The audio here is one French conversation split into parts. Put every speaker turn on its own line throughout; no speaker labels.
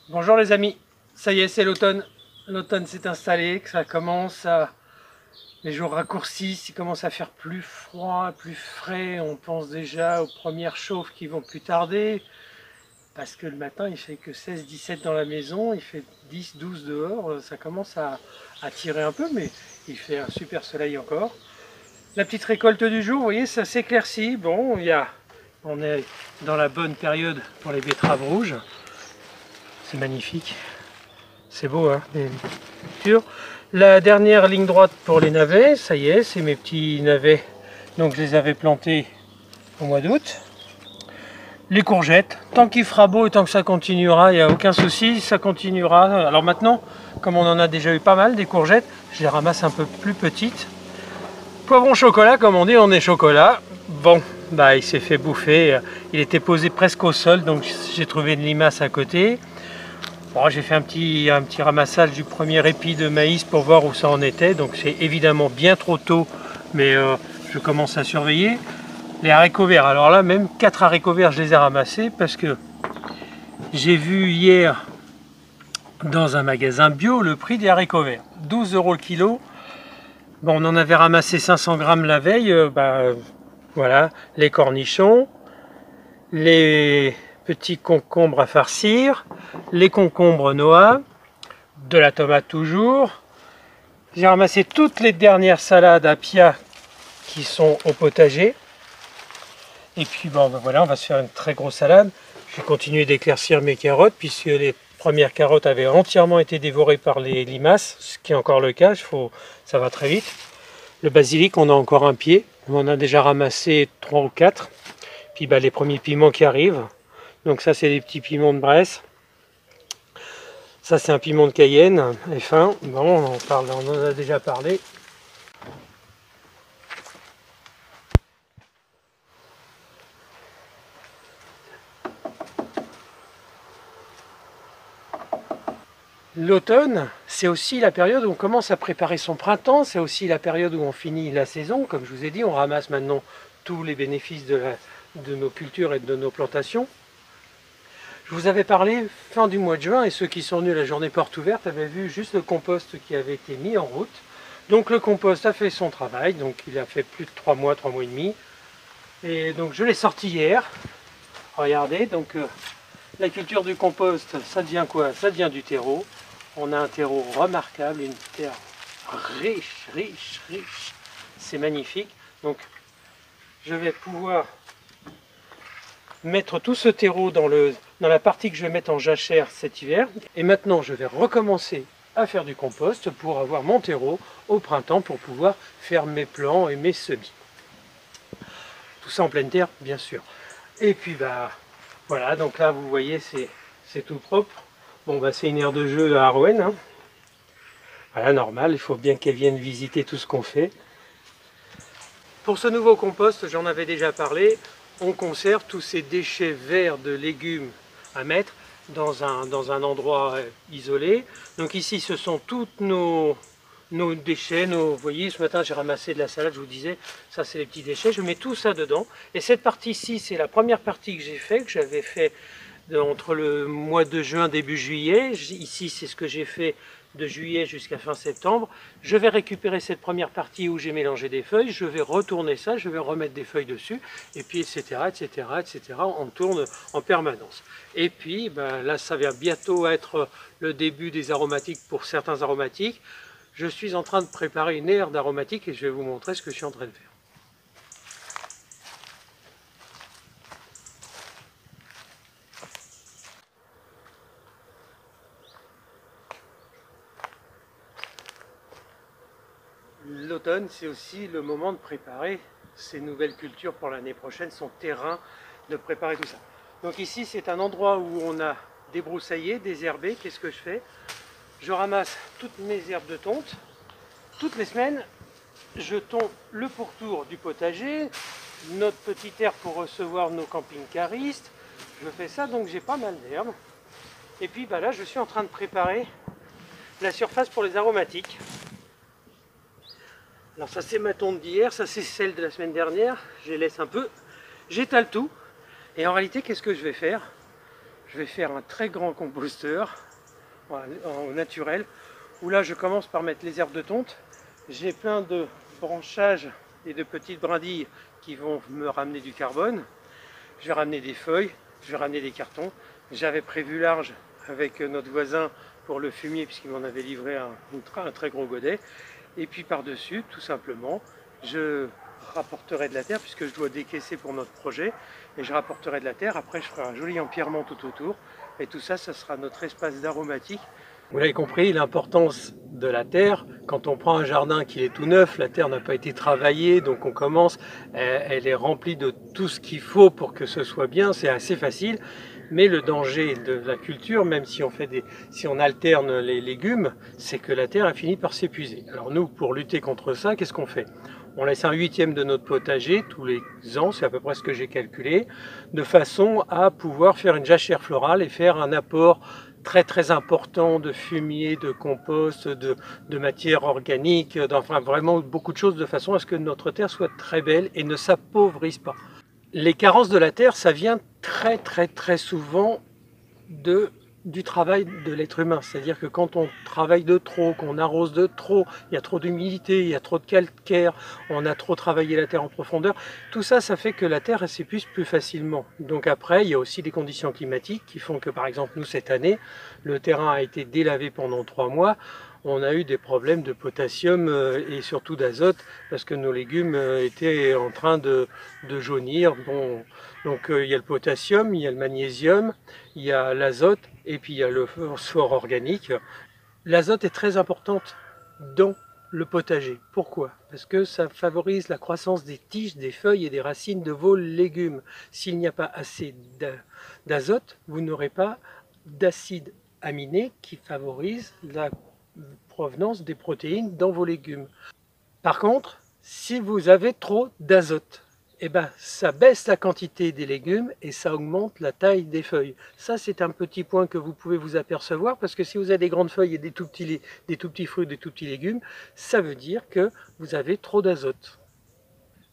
Bonjour les amis, ça y est, c'est l'automne. L'automne s'est installé, que ça commence à... Les jours raccourcissent, il commence à faire plus froid, plus frais. On pense déjà aux premières chauffes qui vont plus tarder. Parce que le matin, il fait que 16-17 dans la maison, il fait 10-12 dehors. Ça commence à tirer un peu, mais il fait un super soleil encore. La petite récolte du jour, vous voyez, ça s'éclaircit. Bon, on est dans la bonne période pour les betteraves rouges. C'est magnifique. C'est beau, hein, les cultures. La dernière ligne droite pour les navets, ça y est, c'est mes petits navets. Donc je les avais plantés au mois d'août. Les courgettes, tant qu'il fera beau et tant que ça continuera, il n'y a aucun souci, ça continuera. Alors maintenant, comme on en a déjà eu pas mal, des courgettes, je les ramasse un peu plus petites. Poivron chocolat, comme on dit, on est chocolat. Bon, bah il s'est fait bouffer. Il était posé presque au sol, donc j'ai trouvé une limace à côté. Bon, j'ai fait un petit ramassage du premier épi de maïs pour voir où ça en était. Donc c'est évidemment bien trop tôt, mais je commence à surveiller. Les haricots verts, alors là même 4 haricots verts je les ai ramassés parce que j'ai vu hier dans un magasin bio le prix des haricots verts. 12 € le kilo. Bon, on en avait ramassé 500 grammes la veille. Voilà, les cornichons, les petits concombres à farcir, les concombres noix, de la tomate toujours. J'ai ramassé toutes les dernières salades à pia qui sont au potager. Et puis bon, ben voilà, on va se faire une très grosse salade. Je vais continuer d'éclaircir mes carottes puisque les premières carottes avaient entièrement été dévorées par les limaces, ce qui est encore le cas, ça va très vite. Le basilic, on a encore un pied, on en a déjà ramassé 3 ou 4. Puis ben, les premiers piments qui arrivent. Donc ça c'est des petits piments de Bresse. Ça c'est un piment de Cayenne, et fin. Bon, on en a déjà parlé. L'automne, c'est aussi la période où on commence à préparer son printemps, c'est aussi la période où on finit la saison. Comme je vous ai dit, on ramasse maintenant tous les bénéfices de nos cultures et de nos plantations. Je vous avais parlé fin du mois de juin, et ceux qui sont venus à la journée porte ouverte avaient vu juste le compost qui avait été mis en route. Donc le compost a fait son travail, donc il a fait plus de 3 mois et demi. Et donc je l'ai sorti hier. Regardez, donc la culture du compost, ça devient quoi? Ça devient du terreau. On a un terreau remarquable, une terre riche, riche, riche. C'est magnifique. Donc je vais pouvoir mettre tout ce terreau dans la partie que je vais mettre en jachère cet hiver. Et maintenant je vais recommencer à faire du compost pour avoir mon terreau au printemps pour pouvoir faire mes plants et mes semis. Tout ça en pleine terre, bien sûr. Et puis bah voilà, donc là vous voyez c'est tout propre. Bon bah c'est une aire de jeu à Arouën, hein. Voilà, normal, il faut bien qu'elle vienne visiter tout ce qu'on fait. Pour ce nouveau compost, j'en avais déjà parlé, on conserve tous ces déchets verts de légumes à mettre dans un endroit isolé. Donc ici ce sont tous nos déchets, vous voyez, ce matin j'ai ramassé de la salade, je vous disais, ça c'est les petits déchets, je mets tout ça dedans. Et cette partie-ci, c'est la première partie que j'ai fait, que j'avais fait entre le mois de juin, début juillet. Ici c'est ce que j'ai fait de juillet jusqu'à fin septembre. Je vais récupérer cette première partie où j'ai mélangé des feuilles, je vais retourner ça, je vais remettre des feuilles dessus, et puis etc., etc., etc., on tourne en permanence. Et puis ben, là ça va bientôt être le début des aromatiques pour certains aromatiques. Je suis en train de préparer une aire d'aromatiques et je vais vous montrer ce que je suis en train de faire. L'automne, c'est aussi le moment de préparer ses nouvelles cultures pour l'année prochaine, son terrain, de préparer tout ça. Donc ici, c'est un endroit où on a débroussaillé, désherbé. Qu'est-ce que je fais? Je ramasse toutes mes herbes de tonte. Toutes les semaines, je tonds le pourtour du potager, notre petite herbe pour recevoir nos camping-caristes. Je fais ça, donc j'ai pas mal d'herbes. Et puis bah là, je suis en train de préparer la surface pour les aromatiques. Alors ça c'est ma tonte d'hier, ça c'est celle de la semaine dernière, je les laisse un peu, j'étale tout, et en réalité qu'est-ce que je vais faire? je vais faire un très grand composteur au naturel, où là je commence par mettre les herbes de tonte. J'ai plein de branchages et de petites brindilles qui vont me ramener du carbone. Je vais ramener des feuilles, je vais ramener des cartons. J'avais prévu large avec notre voisin pour le fumier puisqu'il m'en avait livré un très gros godet. Et puis par-dessus, tout simplement, je rapporterai de la terre puisque je dois décaisser pour notre projet. Et je rapporterai de la terre. Après, je ferai un joli empierrement tout autour. Et tout ça, ça sera notre espace d'aromatique. Vous l'avez compris, l'importance de la terre. Quand on prend un jardin qui est tout neuf, la terre n'a pas été travaillée, donc on commence, elle est remplie de tout ce qu'il faut pour que ce soit bien, c'est assez facile. Mais le danger de la culture, même si on alterne les légumes, c'est que la terre a fini par s'épuiser. Alors nous, pour lutter contre ça, qu'est-ce qu'on fait? On laisse 1/8 de notre potager tous les ans, c'est à peu près ce que j'ai calculé, de façon à pouvoir faire une jachère florale et faire un apport très important de fumier, de compost, de matière organique, enfin vraiment beaucoup de choses de façon à ce que notre terre soit très belle et ne s'appauvrisse pas. Les carences de la terre, ça vient très souvent du travail de l'être humain. C'est-à-dire que quand on travaille de trop, qu'on arrose de trop, il y a trop d'humidité, il y a trop de calcaire, on a trop travaillé la terre en profondeur, tout ça, ça fait que la terre s'épuise plus facilement. Donc après, il y a aussi des conditions climatiques qui font que, par exemple, nous, cette année, le terrain a été délavé pendant 3 mois. On a eu des problèmes de potassium et surtout d'azote parce que nos légumes étaient en train de jaunir. Bon, donc il y a le potassium, il y a le magnésium, il y a l'azote et puis il y a le phosphore organique. L'azote est très importante dans le potager. Pourquoi? Parce que ça favorise la croissance des tiges, des feuilles et des racines de vos légumes. S'il n'y a pas assez d'azote, vous n'aurez pas d'acide aminé qui favorise la provenance des protéines dans vos légumes. Par contre, si vous avez trop d'azote, eh ben, ça baisse la quantité des légumes et ça augmente la taille des feuilles. Ça, c'est un petit point que vous pouvez vous apercevoir parce que si vous avez des grandes feuilles et des tout petits fruits, des tout petits légumes, ça veut dire que vous avez trop d'azote.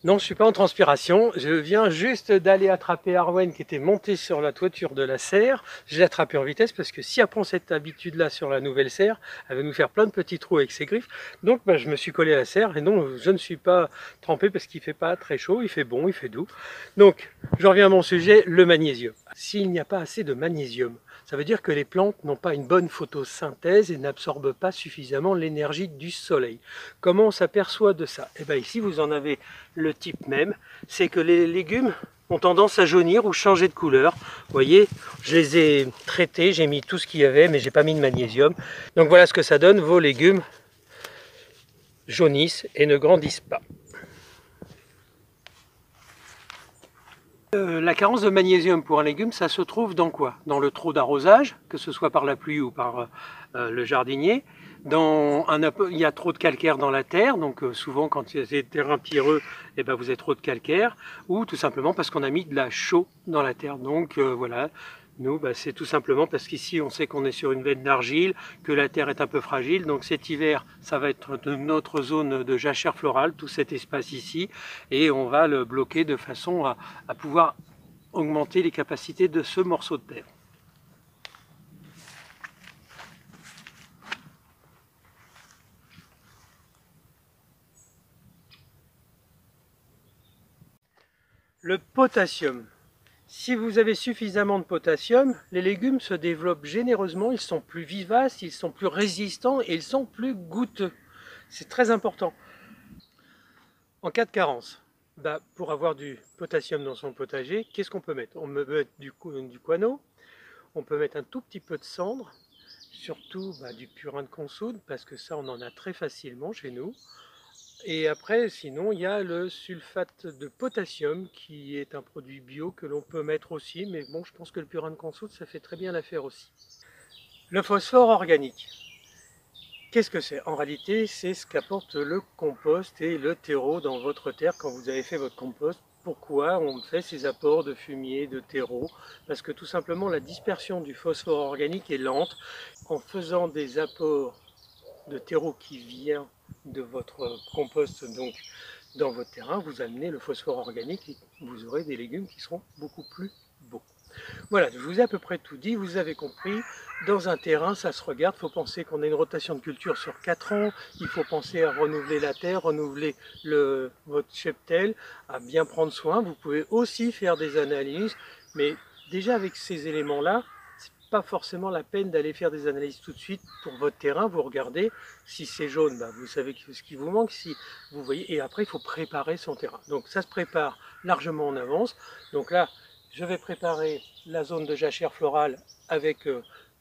Non, je ne suis pas en transpiration, je viens juste d'aller attraper Arwen qui était monté sur la toiture de la serre. Je l'ai attrapé en vitesse parce que si elle prend cette habitude-là sur la nouvelle serre, elle va nous faire plein de petits trous avec ses griffes. Donc je me suis collé à la serre et non, je ne suis pas trempé parce qu'il ne fait pas très chaud, il fait bon, il fait doux. Donc, je reviens à mon sujet, le magnésium. S'il n'y a pas assez de magnésium, ça veut dire que les plantes n'ont pas une bonne photosynthèse et n'absorbent pas suffisamment l'énergie du soleil. Comment on s'aperçoit de ça? Eh bien ici, vous en avez le type même, c'est que les légumes ont tendance à jaunir ou changer de couleur. Vous voyez, je les ai traités, j'ai mis tout ce qu'il y avait, mais j'ai pas mis de magnésium. Donc voilà ce que ça donne, vos légumes jaunissent et ne grandissent pas. La carence de magnésium pour un légume, ça se trouve dans quoi? Dans le trop d'arrosage, que ce soit par la pluie ou par le jardinier. Il y a trop de calcaire dans la terre, donc souvent quand il y a des terrains pierreux, eh ben, vous avez trop de calcaire, ou tout simplement parce qu'on a mis de la chaux dans la terre. Donc voilà, nous, c'est tout simplement parce qu'ici on sait qu'on est sur une veine d'argile, que la terre est un peu fragile, donc cet hiver ça va être notre zone de jachère florale, tout cet espace ici, et on va le bloquer de façon à pouvoir augmenter les capacités de ce morceau de terre. Le potassium. Si vous avez suffisamment de potassium, les légumes se développent généreusement, ils sont plus vivaces, ils sont plus résistants et ils sont plus goûteux. C'est très important. En cas de carence, pour avoir du potassium dans son potager, qu'est-ce qu'on peut mettre? On peut mettre du guano, on peut mettre un tout petit peu de cendre, surtout du purin de consoude, parce que ça on en a très facilement chez nous. Et après, sinon, il y a le sulfate de potassium qui est un produit bio que l'on peut mettre aussi, mais bon, je pense que le purin de consoude, ça fait très bien l'affaire aussi. Le phosphore organique. Qu'est-ce que c'est? En réalité, c'est ce qu'apporte le compost et le terreau dans votre terre quand vous avez fait votre compost. Pourquoi on fait ces apports de fumier, de terreau? Parce que tout simplement, la dispersion du phosphore organique est lente. En faisant des apports de terreau qui vient de votre compost donc dans votre terrain, vous amenez le phosphore organique et vous aurez des légumes qui seront beaucoup plus beaux. Voilà, je vous ai à peu près tout dit, vous avez compris. Dans un terrain, ça se regarde, il faut penser qu'on a une rotation de culture sur 4 ans, il faut penser à renouveler la terre, renouveler votre cheptel, à bien prendre soin. Vous pouvez aussi faire des analyses, mais déjà avec ces éléments-là, c'est pas forcément la peine d'aller faire des analyses tout de suite pour votre terrain. Vous regardez, si c'est jaune, bah vous savez ce qui vous manque, si vous voyez, et après il faut préparer son terrain. Donc ça se prépare largement en avance. Donc là, je vais préparer la zone de jachère florale avec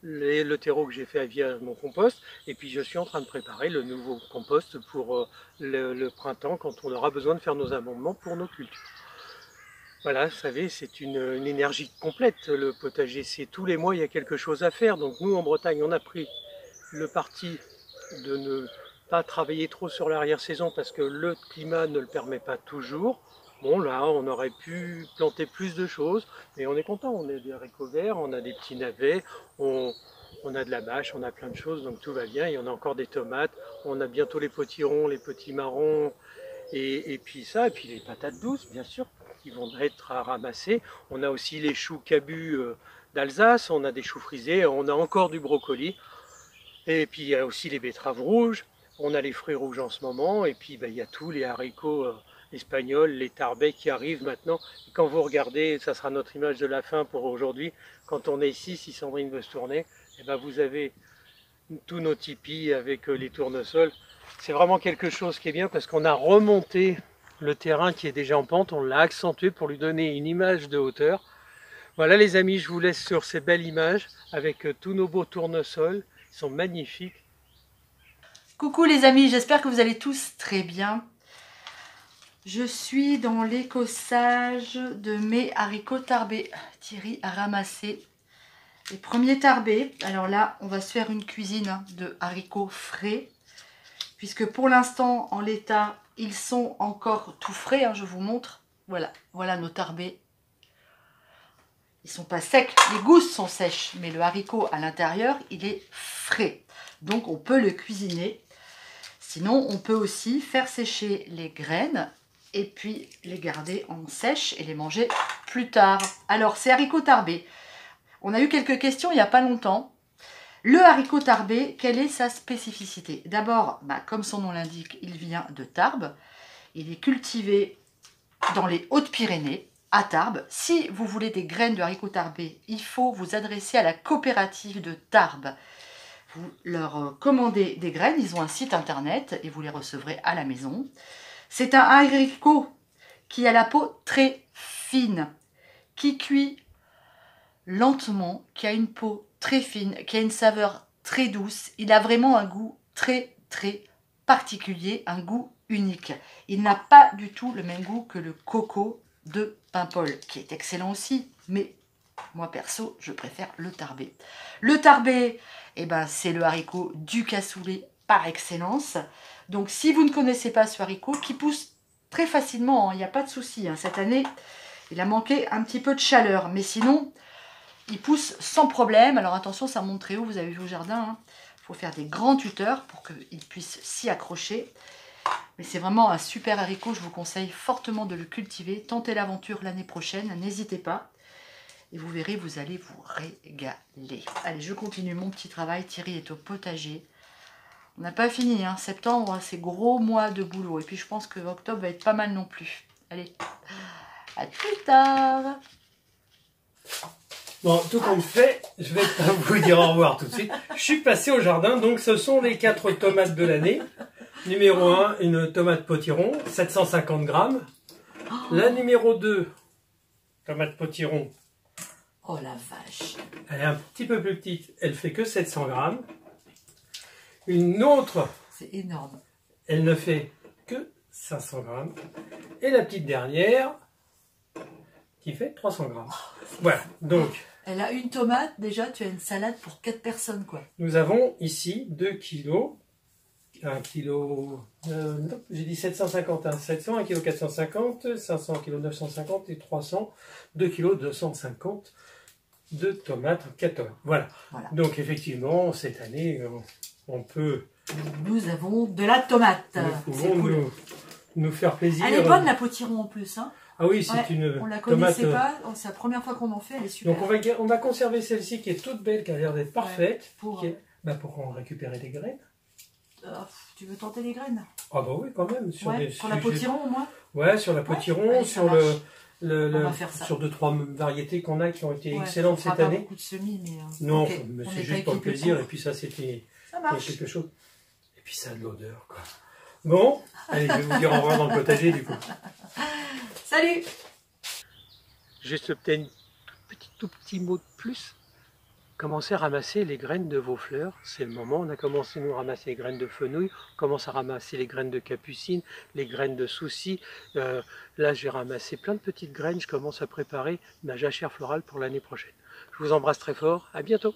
le terreau que j'ai fait via mon compost, et puis je suis en train de préparer le nouveau compost pour le printemps, quand on aura besoin de faire nos amendements pour nos cultures. Voilà, vous savez, c'est une énergie complète, le potager. C'est tous les mois, il y a quelque chose à faire. Donc nous, en Bretagne, on a pris le parti de ne pas travailler trop sur l'arrière-saison parce que le climat ne le permet pas toujours. Bon, là, on aurait pu planter plus de choses, mais on est content. On a des haricots verts, on a des petits navets, on a de la mâche, on a plein de choses, donc tout va bien. Et on a encore des tomates, on a bientôt les potirons, les petits marrons, et puis ça, et puis les patates douces, bien sûr, qui vont être à ramasser. On a aussi les choux cabus d'Alsace, on a des choux frisés, on a encore du brocoli. Et puis il y a aussi les betteraves rouges, on a les fruits rouges en ce moment, et puis il y a tous les haricots espagnols, les tarbais qui arrivent maintenant. Et quand vous regardez, ça sera notre image de la fin pour aujourd'hui, quand on est ici, si Sandrine veut se tourner, et vous avez tous nos tipis avec les tournesols. C'est vraiment quelque chose qui est bien parce qu'on a remonté le terrain qui est déjà en pente, on l'a accentué pour lui donner une image de hauteur. Voilà les amis, je vous laisse sur ces belles images avec tous nos beaux tournesols. Ils sont magnifiques.
Coucou les amis, j'espère que vous allez tous très bien. Je suis dans l'écossage de mes haricots tarbés. Thierry a ramassé les premiers tarbés. Alors là, on va se faire une cuisine de haricots frais. Puisque pour l'instant, en l'état, ils sont encore tout frais. Je vous montre. Voilà, voilà nos tarbés. Ils sont pas secs, les gousses sont sèches, mais le haricot à l'intérieur, il est frais. Donc on peut le cuisiner. Sinon, on peut aussi faire sécher les graines et puis les garder en sèche et les manger plus tard. Alors, ces haricots tarbés, on a eu quelques questions il n'y a pas longtemps. Le haricot tarbé, quelle est sa spécificité? D'abord, comme son nom l'indique, il vient de Tarbes. Il est cultivé dans les Hautes-Pyrénées, à Tarbes. Si vous voulez des graines de haricots tarbés, il faut vous adresser à la coopérative de Tarbes. Vous leur commandez des graines, ils ont un site internet et vous les recevrez à la maison. C'est un haricot qui a la peau très fine, qui cuit lentement, qui a une peau très fine, qui a une saveur très douce. Il a vraiment un goût très très particulier, un goût unique. Il n'a pas du tout le même goût que le coco de Paimpol, qui est excellent aussi, mais moi perso, je préfère le tarbé. Le tarbé, c'est le haricot du cassoulet par excellence. Donc si vous ne connaissez pas ce haricot, qui pousse très facilement, il n'y a pas de souci. Cette année, il a manqué un petit peu de chaleur, mais sinon, il pousse sans problème. Alors attention, ça monte très haut, vous avez vu au jardin. Il faut faire des grands tuteurs pour qu'il puisse s'y accrocher. Mais c'est vraiment un super haricot, je vous conseille fortement de le cultiver. Tentez l'aventure l'année prochaine, n'hésitez pas. Et vous verrez, vous allez vous régaler. Allez, je continue mon petit travail. Thierry est au potager. On n'a pas fini, septembre, c'est gros mois de boulot. Et puis je pense que octobre va être pas mal non plus. Allez, à plus tard.
Bon, tout compte fait, je vais pas vous dire au revoir tout de suite. Je suis passé au jardin, donc ce sont les 4 tomates de l'année. Numéro 1, une tomate potiron, 750 grammes. La numéro 2, tomate potiron.
Oh la vache.
Elle est un petit peu plus petite, elle fait que 700 grammes. Une autre,
c'est énorme.
Elle ne fait que 500 grammes. Et la petite dernière, qui fait 300 grammes. Voilà, donc...
Elle a une tomate, déjà tu as une salade pour 4 personnes quoi.
Nous avons ici 2 kilos. 1 kilo, j'ai dit 750, 700, 1 kilo 450, 500 kg 950 et 300, 2 kg 250 de tomates, 4 tomates. Voilà. Donc effectivement, cette année, on peut...
Nous avons de la tomate.
Nous pouvons nous faire plaisir.
Elle est bonne la potiron en plus.
Ah oui, c'est
Ouais,
une
on la
tomate.
connaissait pas, c'est la première fois qu'on en fait, elle est super.
Donc on va conserver celle-ci qui est toute belle, qui a l'air d'être parfaite,
pour
pour en récupérer des graines.
Tu veux tenter les graines?
Ah bah oui, quand même. Sur des
pour la potiron au moins.
Ouais, sur la potiron,
allez,
sur
on va faire ça.
sur 2-3 variétés qu'on a qui ont été
Ouais,
excellentes cette année.
Pas beaucoup de semis, mais
non,
okay,
mais c'est juste pour le plaisir. Et puis ça, c'était
marche.
quelque chose. Et puis ça a de l'odeur, quoi. Bon, allez, je vais vous dire au revoir dans le potager du coup.
Salut!
Juste peut-être tout petit mot de plus. Commencez à ramasser les graines de vos fleurs, c'est le moment. On a commencé nous ramasser les graines de fenouil, on commence à ramasser les graines de capucine, les graines de souci. Là j'ai ramassé plein de petites graines, je commence à préparer ma jachère florale pour l'année prochaine. Je vous embrasse très fort, à bientôt.